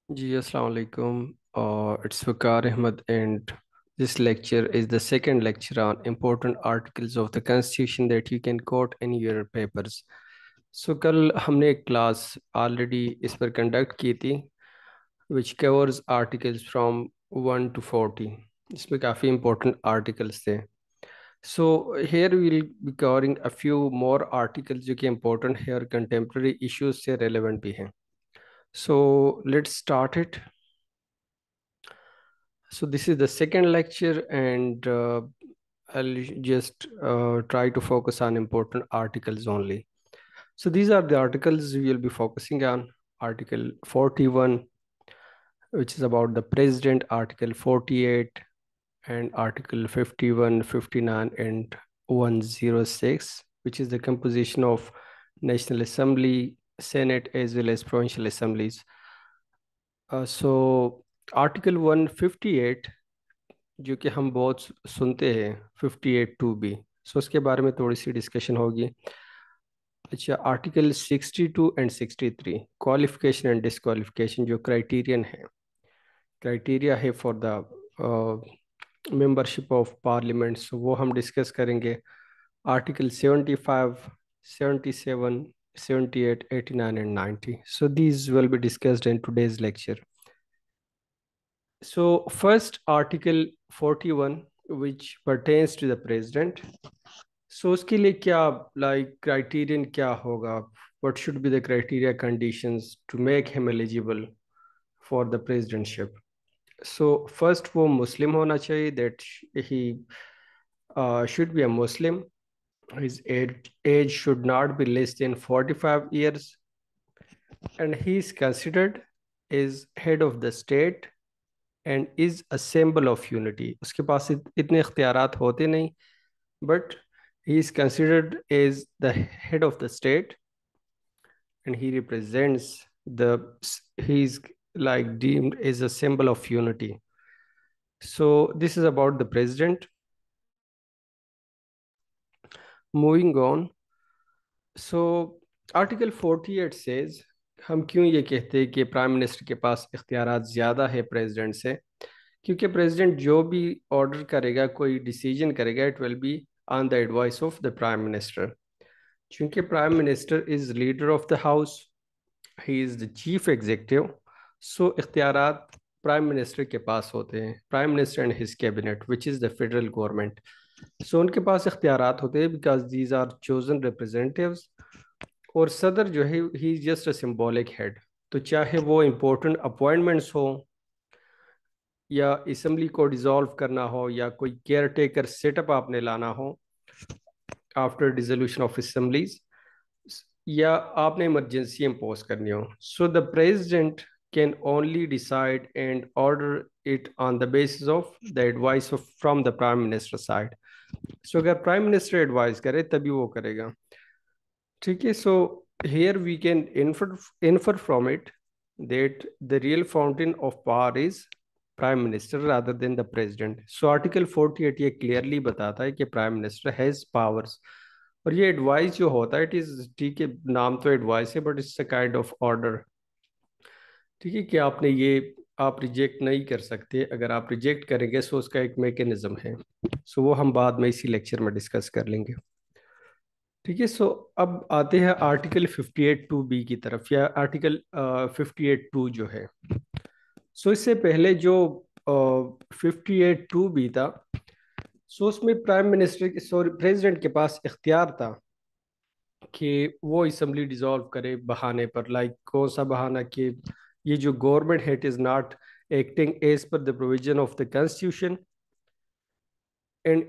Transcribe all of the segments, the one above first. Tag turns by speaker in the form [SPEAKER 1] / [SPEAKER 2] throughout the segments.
[SPEAKER 1] जी अस्सलाम वालेकुम it's Waqar Ahmed and this lecture is the second lecture on important articles of the constitution that you can quote in your papers. So कल हमने एक class already इस पर conduct की थी which covers articles from 1 to 40. इसमें काफ़ी important articles थे. So here we will be covering a few more articles जो कि important है और contemporary issues से relevant भी हैं. So let's start it. So this is the second lecture, and I'll just try to focus on important articles only. So these are the articles we will be focusing on. Article 41, which is about the president, Article 48, and Article 51, 59, and 106, which is the composition of National Assembly, Senate, as well as provincial assemblies. So Article 158, जो कि हम बहुत सुनते हैं, 58(2)(b, सो उसके बारे में थोड़ी सी डिस्कशन होगी. अच्छा, article 62 and 63, qualification and disqualification, जो क्राइटेरिया है for the membership of parliament, so वो हम डिस्कस करेंगे. Article 75, 77, 78, 89 and 90, so these will be discussed in today's lecture. So first, Article 41, which pertains to the president. So उसके लिए क्या criterion क्या होगा? What should be the criteria conditions to make him eligible for the presidentship? So first, वो Muslim होना चाहिए, that he should be a Muslim. His age should not be less than 45 years, and he is considered as head of the state and is a symbol of unity. उसके पास इतने इख्तियारात होते नहीं, but he is considered as the head of the state and he represents the, he is like deemed as a symbol of unity. So this is about the president. Moving on, so article 48 says, हम क्यों ये कहते हैं कि prime minister के पास इख्तियारात ज़्यादा है president से? क्योंकि प्रेसिडेंट जो भी ऑर्डर करेगा, कोई डिसीजन करेगा, it will be on the advice of the prime minister. चूंकि prime minister is leader of the house, he is the chief executive, so इख्तियारात प्राइम मिनिस्टर के पास होते हैं. Prime minister and his cabinet, which is the federal government, so उनके पास इख्तियारात होते हैं because these are chosen representatives. और सदर जो है, he is just a symbolic head. तो चाहे वो इम्पोर्टेंट अपॉइंटमेंट्स हो, या असम्बली को डिसॉल्व करना हो, या कोई केयर टेकर सेटअप आपने लाना हो आफ्टर डिसोल्यूशन ऑफ असम्बलीज, या आपने इमरजेंसी इम्पोज करनी हो, so the president can only decide and order it on the basis of the advice of from the prime minister side. So अगर prime minister advice करे तभी वो करेगा. ठीक है. सो here we can infer from it that the real fountain of power is prime minister rather than the president. So article 48 ये clearly बताता है कि prime minister has powers. और ये एडवाइस जो होता है, इट इज, ठीक है, नाम तो एडवाइस है, but it's a kind of order. ठीक है, कि आपने ये, आप रिजेक्ट नहीं कर सकते. अगर आप रिजेक्ट करेंगे सो उसका एक मैकेनिज्म है, सो वो हम बाद में इसी लेक्चर में डिस्कस कर लेंगे. ठीक है. सो अब आते हैं आर्टिकल 58(2)(b की तरफ, या आर्टिकल 58(2) जो है. सो इससे पहले जो 58(2)(b था, सो उसमें प्राइम मिनिस्टर, सॉरी, प्रेसिडेंट के पास इख्तियार था कि वो असम्बली डिसॉल्व करे बहाने पर. कौन सा बहाना? कि ये जो गवर्नमेंट है, it is not acting as per the provision of the constitution, and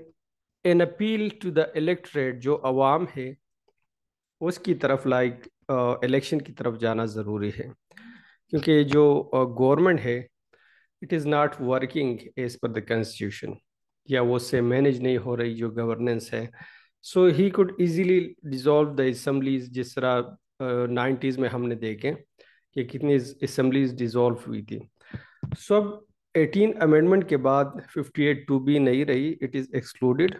[SPEAKER 1] an appeal to the electorate, जो अवाम है उसकी तरफ, इलेक्शन की तरफ जाना ज़रूरी है. क्योंकि जो गवर्नमेंट है, it is not working as per the constitution, या वो उससे मैनेज नहीं हो रही जो गवर्नेंस है. So he could easily dissolve the assemblies, जिस तरह 90s में हमने देखे कि कितनी असम्बलीज डिसॉल्व हुई थी. सो अब 18 अमेंडमेंट के बाद 58(2)(b नहीं रही, it is excluded.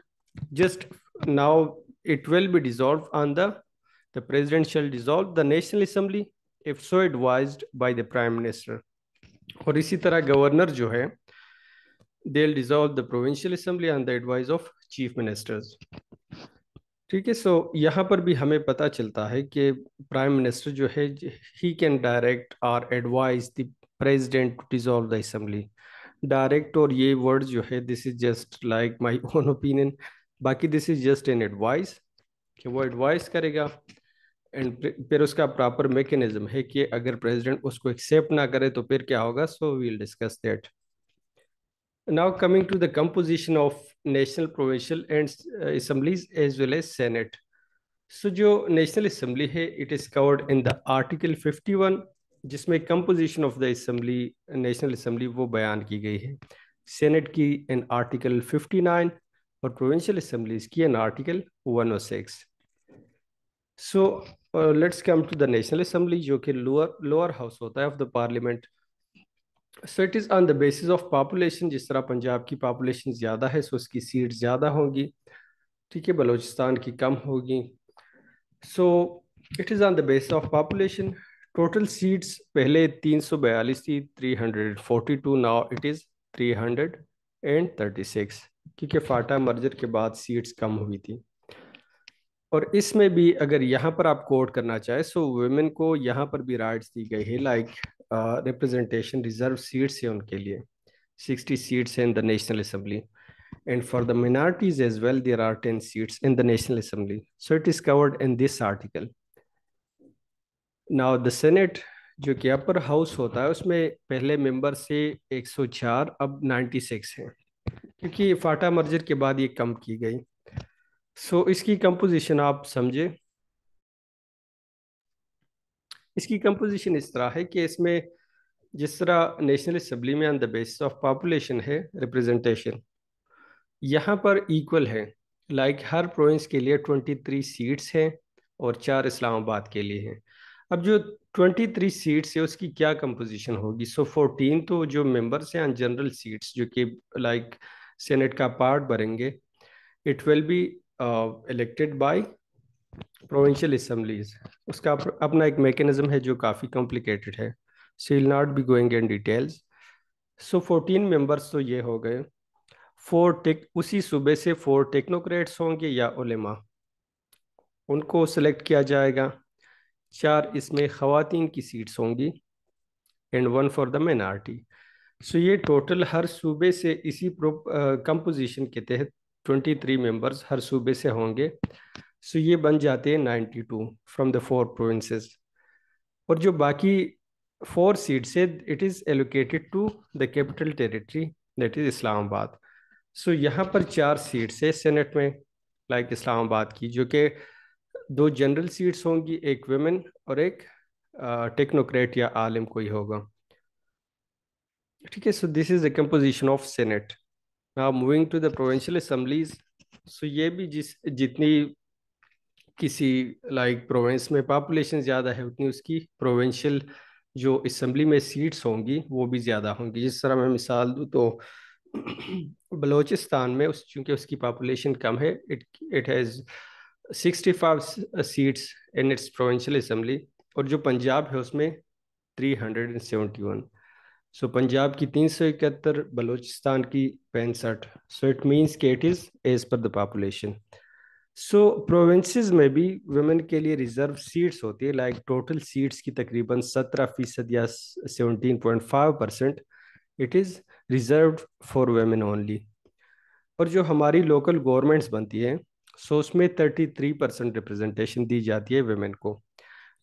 [SPEAKER 1] Just now it will be dissolved on the president shall dissolve the National Assembly if so advised by the Prime Minister. और इसी तरह गवर्नर जो है, they'll dissolve the provincial assembly on the advice of chief ministers. ठीक है, सो यहाँ पर भी हमें पता चलता है कि प्राइम मिनिस्टर जो है, he can direct or advise the president to dissolve the assembly. Direct or ये वर्ड जो है, this is just like my own opinion, बाकी this is just an advice कि वो एडवाइस करेगा। एंड फिर उसका प्रॉपर मैकेनिज्म है कि अगर प्रेसिडेंट उसको एक्सेप्ट ना करे तो फिर क्या होगा, so we will discuss that. Now coming to the composition of national, provincial and assemblies as well as Senate. So जो नेशनल असेंबली है, it is covered in the article 51, जिसमें composition of the assembly, national assembly वो बयान की गई है। Senate की in article 59 और प्रोविंशियल असेंबलीज की in article 106। So let's come to the national assembly, जो कि लोअर हाउस होता है of the parliament. So it is on the basis of population. जिस तरह पंजाब की पॉपुलेशन ज़्यादा है, सो उसकी सीट ज़्यादा होंगी, ठीक है, बलूचिस्तान की कम होगी। सो it is on the basis of population. Total seats पहले 342 थी, 342, नाउ इट इज़ 336, क्योंकि फाटा मर्जर के बाद सीट्स कम हुई थी। और इसमें भी अगर यहाँ पर आप कोट करना चाहे, सो वुमेन को यहाँ पर भी राइट्स दी गई है, लाइक रिप्रेजेंटेशन रिजर्व सीट्स है उनके लिए, 60 seats in the National Assembly. And for the minorities as well, there are 10 seats in the National Assembly. So it is covered in this article. Now the Senate, जो कि upper house होता है, उसमें पहले member से 104 अब 96 हैं, क्योंकि फाटा मर्जर के बाद ये कम की गई। सो इसकी कंपोजिशन आप समझे। इसकी कंपोजिशन इस तरह है कि इसमें जिस तरह नेशनल असेंबली में on the basis of population है रिप्रेजेंटेशन, यहाँ पर इक्वल है, लाइक हर प्रोविंस के लिए 23 सीट्स हैं और 4 इस्लामाबाद के लिए हैं। अब जो 23 सीट्स है उसकी क्या कंपोजिशन होगी, सो 14 तो जो मेंबर्स हैं ऑन जनरल सीट्स, जो कि लाइक सेनेट का पार्ट भरेंगे, it will be elected by provincial assemblies. उसका अपना एक मैकेनिज्म है जो काफ़ी कॉम्प्लिकेटेड है, so will not be going in details. So 14 members तो ये हो गए। उसी सूबे से 4 टेक्नोक्रेट्स होंगे या उलेमा, उनको सेलेक्ट किया जाएगा। 4 इसमें खवातीन की सीट्स होंगी एंड 1 फॉर द माइनॉरिटी। सो ये टोटल हर सूबे से इसी कंपोजिशन के तहत 23 मेंबर्स हर सूबे से होंगे। सो ये बन जाते हैं 92 फ्रॉम द 4 प्रोविंसेस। और जो बाकी 4 सीट्स है, it is allocated to the capital territory, that is Islamabad. So यहाँ पर 4 सीट्स है सेनेट में, लाइक इस्लामाबाद की, जो कि 2 जनरल सीट्स होंगी, एक वुमेन और एक टेक्नोक्रेट या आलिम कोई होगा, ठीक है। So this is the composition of senate. Now moving to the provincial assemblies. So ये भी जितनी किसी लाइक प्रोविंस में पॉपुलेशन ज़्यादा है, उतनी उसकी प्रोविंशियल जो असेंबली में सीट्स होंगी वो भी ज़्यादा होंगी। जिस तरह मैं मिसाल दूँ तो बलूचिस्तान में चूंकि उसकी पॉपुलेशन कम है, it has 65 seats in its provincial assembly, और जो पंजाब है उसमें 371। सो पंजाब की 371, बलूचिस्तान की 65। सो इट मीन्स कि it is as per the population. So provinces में भी वुमेन के लिए रिजर्व सीट्स होती है, लाइक टोटल सीट्स की तकरीबन 17% या 17.5% it is reserved for women only. और जो हमारी लोकल गवर्नमेंट्स बनती हैं, सो उसमें 33% रिप्रेजेंटेशन दी जाती है वुमेन को।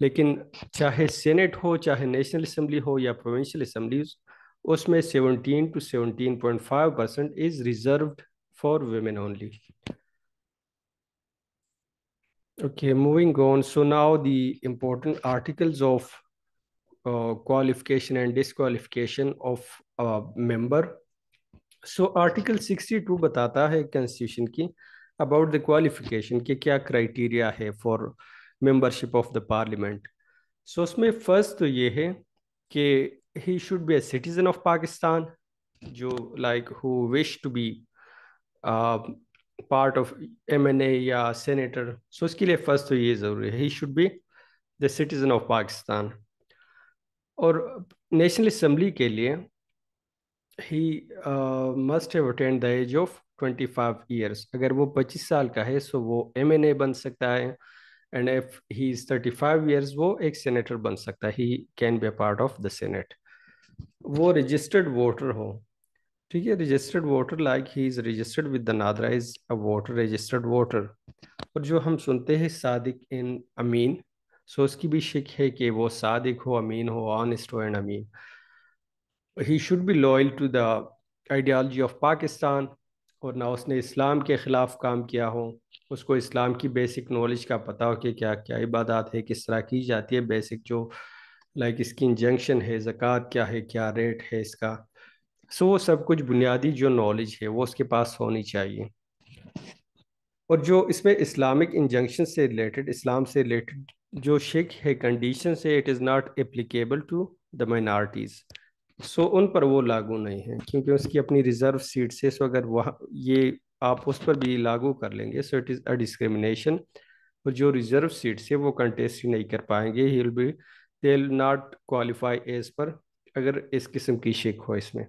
[SPEAKER 1] लेकिन चाहे सेनेट हो, चाहे नेशनल असेंबली हो या प्रोविंशियल असेंबलीज, उसमें 17 to 17.5% is reserved for women only. Okay, moving on. So now the important articles of qualification and disqualification of a member. So Article 62 बताता है Constitution की about the qualification कि क्या criteria है for membership of the parliament. So उसमें first तो ये है कि he should be a citizen of Pakistan, जो like who wish to be uh, part of MNA या सेनेटर। सो उसके लिए फर्स्ट तो ये ज़रूरी है, he should be the citizen of Pakistan. और नेशनल असम्बली के लिए he must have attend the age of 25 years. अगर वो 25 साल का है सो वो MNA बन सकता है, and if he is 35 years वो एक सेनेटर बन सकता है, he can be a part of the senate. वो रजिस्टर्ड वोटर हो, ठीक है, registered voter like he is registered with the NADRA is a voter, registered voter. और जो हम सुनते हैं सादिक इन अमीन, सो उसकी भी शिक है कि वो सादिक हो, अमीन हो, ऑनेस्ट हो एंड अमीन। He should be loyal to the ideology of Pakistan, और ना उसने इस्लाम के ख़िलाफ़ काम किया हो, उसको इस्लाम की बेसिक नॉलेज का पता हो कि क्या क्या इबादत है, किस तरह की जाती है, बेसिक जो लाइक इसकी इंजंक्शन है, ज़कात क्या है, क्या रेट है इसका। सो वो सब कुछ बुनियादी जो नॉलेज है वो उसके पास होनी चाहिए। और जो इसमें इस्लामिक इंजंक्शन से रिलेटेड, इस्लाम से रिलेटेड जो शिक है, कंडीशन है, it is not applicable to the minorities. So उन पर वो लागू नहीं है क्योंकि उसकी अपनी रिजर्व सीट से। सो अगर वह ये आप उस पर भी लागू कर लेंगे सो इट इज़ अ डिस्क्रिमिनेशन। और जो रिजर्व सीट से वो कंटेस्ट ही नहीं कर पाएंगे, he will be, they will not qualify as per, अगर इस किस्म की शिक हो इसमें।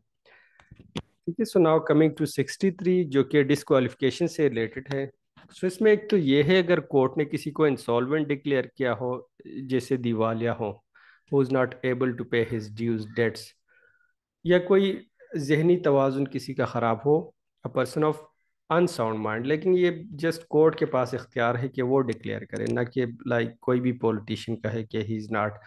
[SPEAKER 1] ठीक है, सो नाउ कमिंग टू 63 जो कि डिस्क्वालिफिकेशन से रिलेटेड है। सो इसमें एक तो ये है, अगर कोर्ट ने किसी को इंसॉल्वेंट डिक्लेयर किया हो, जैसे दिवालिया हो, who is not able to pay his dues debts, या कोई जहनी तवाज़ुन किसी का ख़राब हो, a person of unsound mind, लेकिन ये जस्ट कोर्ट के पास इख्तियार है कि वो डिक्लेयर करे, ना कि लाइक कोई भी पॉलिटिशियन कहे कि ही इज़ नॉट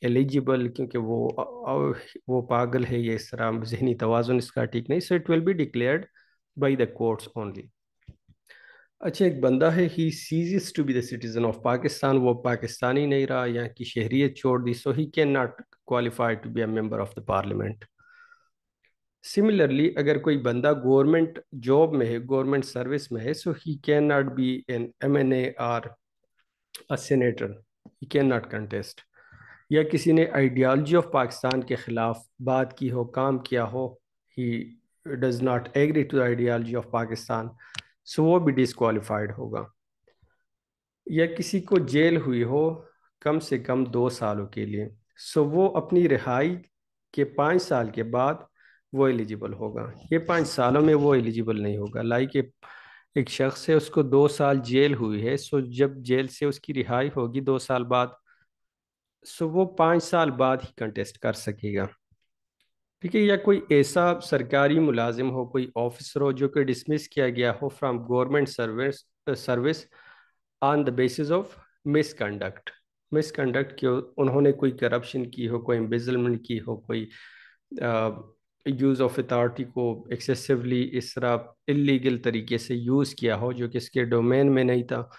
[SPEAKER 1] एलिजिबल क्योंकि वो पागल है, ये इस तरह जहनी तवाज़ुन इसका ठीक नहीं। So it will be declared by the courts only. अच्छा, एक बंदा है, he ceases to be the citizen of Pakistan, वो पाकिस्तानी नहीं रहा, यहाँ की शहरियत छोड़ दी, so he can not qualify to be a member of the parliament. Similarly अगर कोई बंदा गवर्नमेंट जॉब में है, गवर्नमेंट सर्विस में है, so he can not be an MNA or a senator, he can not contest. या किसी ने आइडियालजी ऑफ पाकिस्तान के खिलाफ बात की हो, काम किया हो, he does not agree to the ideology of Pakistan, so वो भी डिसक्वालिफाइड होगा। या किसी को जेल हुई हो कम से कम 2 सालों के लिए, सो वो अपनी रिहाई के 5 साल के बाद वो एलिजिबल होगा। ये 5 सालों में वो एलिजिबल नहीं होगा। लाइक एक शख्स है, उसको 2 साल जेल हुई है, सो जब जेल से उसकी रिहाई होगी 2 साल बाद, सो वो 5 साल बाद ही कंटेस्ट कर सकेगा। ठीक है, या कोई ऐसा सरकारी मुलाजिम हो, कोई ऑफिसर हो जो कि डिसमिस किया गया हो from government service service on the basis of misconduct, misconduct कि उन्होंने कोई करप्शन की हो, कोई एम्बेजलमेंट की हो, कोई यूज़ ऑफ अथॉरिटी को एक्सेसिवली इस तरह इलीगल तरीके से यूज़ किया हो जो कि इसके डोमेन में नहीं था।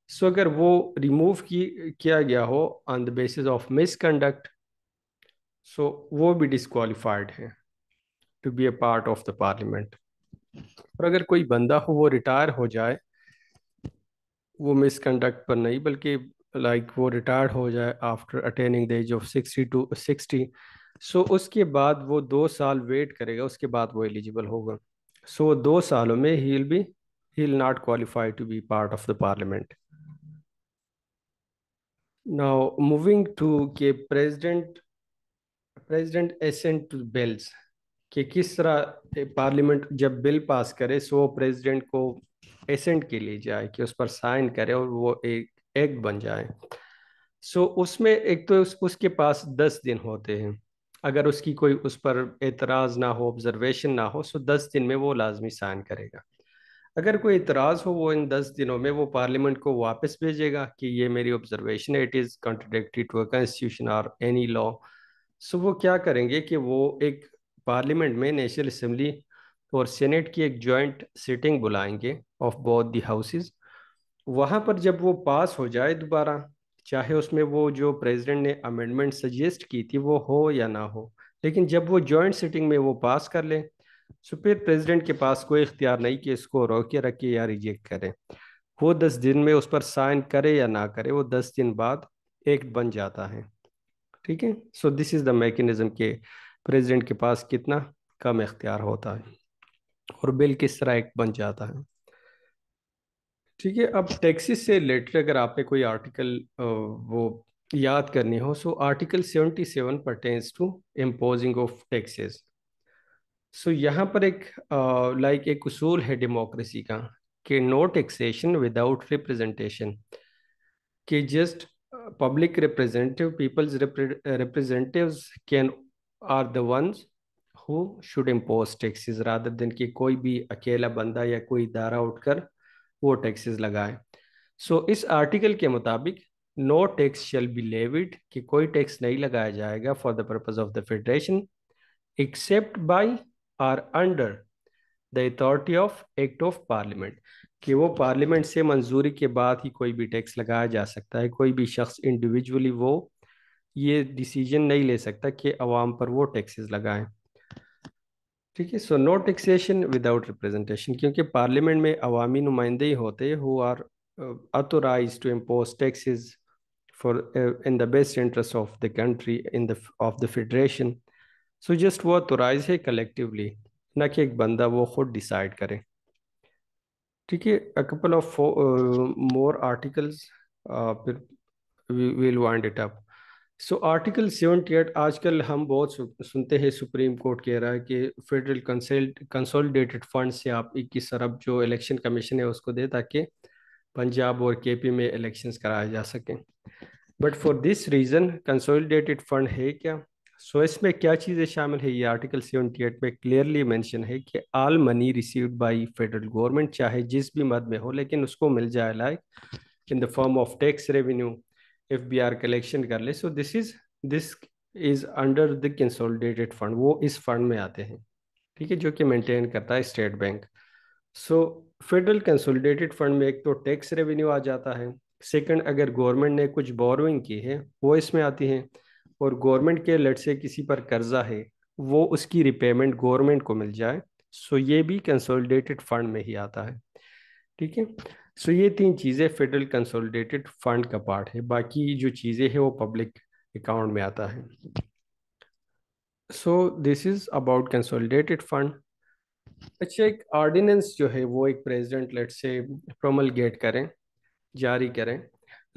[SPEAKER 1] सो अगर वो रिमूव किया गया हो on the basis of misconduct, so वो भी डिसक्वालिफाइड है to be a part of the parliament. और अगर कोई बंदा हो वो रिटायर हो जाए, वो मिसकंडक्ट पर नहीं बल्कि लाइक वो रिटायर्ड हो जाए after attaining the age of 60 so उसके बाद वो 2 साल वेट करेगा, उसके बाद वो एलिजिबल होगा। सो 2 सालों में he will not qualify to be part of the parliament. Now moving to के president, president assent to bills, कि किस तरह पार्लियामेंट जब बिल पास करे सो वो प्रेसिडेंट को एसेंट के लिए जाए कि उस पर साइन करे और वो एक एक्ट बन जाए। सो उसमें एक तो उसके पास 10 दिन होते हैं। अगर उसकी कोई उस पर एतराज़ ना हो, ऑब्जर्वेशन ना हो, सो 10 दिन में वो लाजमी साइन करेगा। अगर कोई इतराज़ हो, वो इन 10 दिनों में वो पार्लियामेंट को वापस भेजेगा कि ये मेरी ऑब्जर्वेशन है, it is contradictory to a constitution और एनी लॉ। सो वो क्या करेंगे कि वो एक पार्लियामेंट में नेशनल असेंबली और सेनेट की एक जॉइंट सिटिंग बुलाएंगे ऑफ बोथ द हाउसेस। वहाँ पर जब वो पास हो जाए दोबारा, चाहे उसमें वो जो प्रेसिडेंट ने अमेंडमेंट सजेस्ट की थी वो हो या ना हो, लेकिन जब वो जॉइंट सिटिंग में वो पास कर ले, सो फिर प्रेसिडेंट के पास कोई इख्तियार नहीं कि इसको रोके रखे या रिजेक्ट करे। वो 10 दिन में उस पर साइन करे या ना करे, वो 10 दिन बाद एक्ट बन जाता है। ठीक है, so this is the mechanism के प्रेसिडेंट के पास कितना कम इख्तियार होता है और बिल किस तरह एक्ट बन जाता है। ठीक है, अब टैक्सेस से रिलेटेड अगर आपने कोई आर्टिकल वो याद करनी हो, so article 77 pertains to imposing of taxes. So यहाँ पर एक लाइक एक उसूल है डेमोक्रेसी का कि नो टैक्सेशन विदाउट रिप्रेजेंटेशन, कि just public representative people's representatives can are the ones who should impose taxes rather than कि कोई भी अकेला बंदा या कोई इदारा उठकर वो टैक्सेस लगाए। सो इस आर्टिकल के मुताबिक no tax shall be levied, कि कोई टैक्स नहीं लगाया जाएगा for the purpose of the federation except by or under the authority of act of parliament, कि वो पार्लियामेंट से मंजूरी के बाद ही कोई भी टैक्स लगाया जा सकता है। कोई भी शख्स इंडिविजुअली वो ये डिसीजन नहीं ले सकता कि अवाम पर वो टैक्सेस लगाएं। ठीक है, so no taxation without representation, क्योंकि पार्लियामेंट में अवामी नुमाइंदे ही होते हैं who are authorise to impose taxes for in the best interest of the country in the of the federation. So just वो अथोराइज है कलेक्टिवली, ना कि एक बंदा वो खुद डिसाइड करे। ठीक है, a couple of more articles, फिर we will wind it up. So article 78, आजकल हम बहुत सुनते हैं सुप्रीम कोर्ट कह रहा है कि फेडरल कंसोलिडेटेड फंड से आप 21 अरब जो इलेक्शन कमीशन है उसको दे ताकि पंजाब और केपी में इलेक्शंस कराए जा सकें। But for this reason consolidated fund है क्या? सो इसमें क्या चीज़ें शामिल है, ये आर्टिकल 78 में क्लियरली मेंशन है कि all money received by federal government, चाहे जिस भी मद में हो लेकिन उसको मिल जाए, like in the form of tax revenue, FBR collection कर ले, सो this is under the consolidated fund, वो इस फंड में आते हैं। ठीक है, जो कि मेंटेन करता है स्टेट बैंक। सो फेडरल कंसोलिडेटेड फंड में एक तो टैक्स रेवेन्यू आ जाता है, सेकंड अगर गवर्नमेंट ने कुछ बोरोइंग की है वो इसमें आती है, और गवर्नमेंट के लेट से किसी पर कर्जा है वो उसकी रिपेमेंट गवर्नमेंट को मिल जाए, सो ये भी कंसोलिडेटेड फंड में ही आता है। ठीक है, सो ये तीन चीज़ें फेडरल कंसोलिडेटेड फंड का पार्ट है, बाकी जो चीज़ें हैं वो पब्लिक अकाउंट में आता है। So this is about consolidated fund. अच्छा, एक ऑर्डिनेंस जो है वो एक प्रेसिडेंट लेट से प्रोमलगेट करें, जारी करें,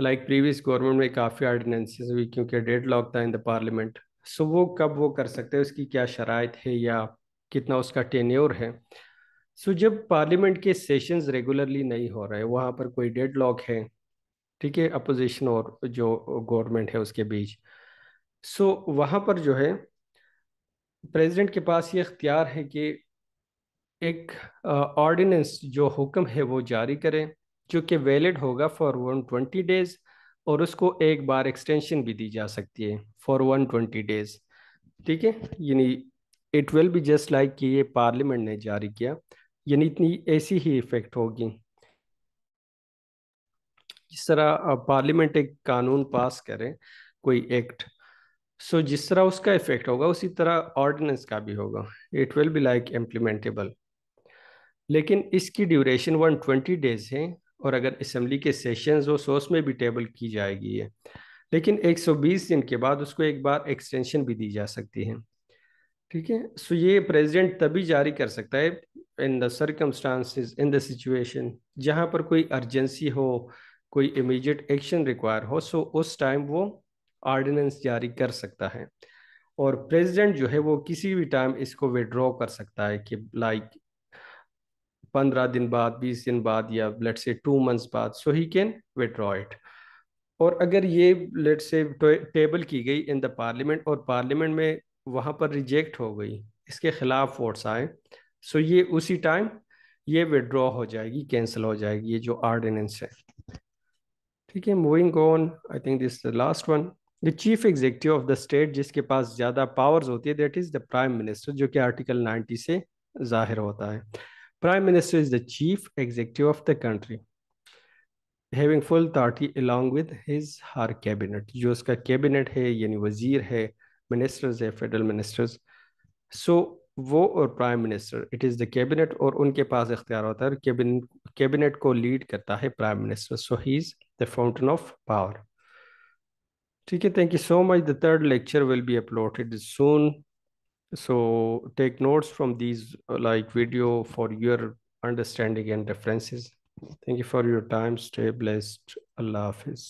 [SPEAKER 1] लाइक प्रीवियस गवर्नमेंट में काफ़ी ऑर्डिनेंसेस हुई क्योंकि डेडलॉक था इन द पार्लियामेंट। सो वो कब वो कर सकते हैं, उसकी क्या शराइत है या कितना उसका टेन्योर है? सो जब पार्लियामेंट के सेशंस रेगुलरली नहीं हो रहे, वहाँ पर कोई डेडलॉक है, ठीक है, अपोजिशन और जो गवर्नमेंट है उसके बीच, सो वहाँ पर जो है प्रेसिडेंट के पास ये इख्तियार है कि एक ऑर्डिनेंस जो हुक्म है वो जारी करें, जो कि वैलिड होगा फॉर 120 डेज, और उसको एक बार एक्सटेंशन भी दी जा सकती है फॉर 120 डेज। ठीक है, यानी it will be just like कि ये पार्लियामेंट ने जारी किया, यानी इतनी ऐसी ही इफेक्ट होगी जिस तरह पार्लियामेंट एक कानून पास करे, कोई एक्ट, सो जिस तरह उसका इफेक्ट होगा उसी तरह ऑर्डिनेंस का भी होगा, it will be like implementable. लेकिन इसकी ड्यूरेशन 120 डेज है, और अगर असम्बली के सेशंस हो सो उसमें भी टेबल की जाएगी ये, लेकिन 120 दिन के बाद उसको एक बार एक्सटेंशन भी दी जा सकती है। ठीक है, सो ये प्रेसिडेंट तभी जारी कर सकता है in the circumstances, in the situation जहाँ पर कोई अर्जेंसी हो, कोई इमीडिएट एक्शन रिक्वायर हो, सो उस टाइम वो ऑर्डिनेंस जारी कर सकता है। और प्रेसिडेंट जो है वो किसी भी टाइम इसको विड्रॉ कर सकता है, कि लाइक 15 दिन बाद, 20 दिन बाद, या लेट से 2 मंथ्स बाद, सो ही कैन विड्रॉ इट। और अगर ये लेट से टेबल की गई इन द पार्लियामेंट और पार्लियामेंट में वहाँ पर रिजेक्ट हो गई, इसके खिलाफ वोट्स आए, सो ये उसी टाइम ये विड्रॉ हो जाएगी, कैंसिल हो जाएगी, ये जो ऑर्डिनेंस है। ठीक है, moving on, I think this the last one. The chief executive of the state, जिसके पास ज़्यादा पावर्स होती है, that is the prime minister, जो कि आर्टिकल 90 से जाहिर होता है। Prime minister is the chief executive of the country, having full authority along with his her cabinet, जो उसका कैबिनेट है यानी वजीर है, मिनिस्टर्स है, फेडरल मिनिस्टर्स, सो वो और prime minister, it is the cabinet, और उनके पास इख्तियार होता है, कैबिनेट को लीड करता है prime minister, so he is the fountain of power. ठीक है, thank you so much. The third lecture will be uploaded soon, so take notes from these like video for your understanding and references. Thank you for your time. Stay blessed. Allah Hafiz.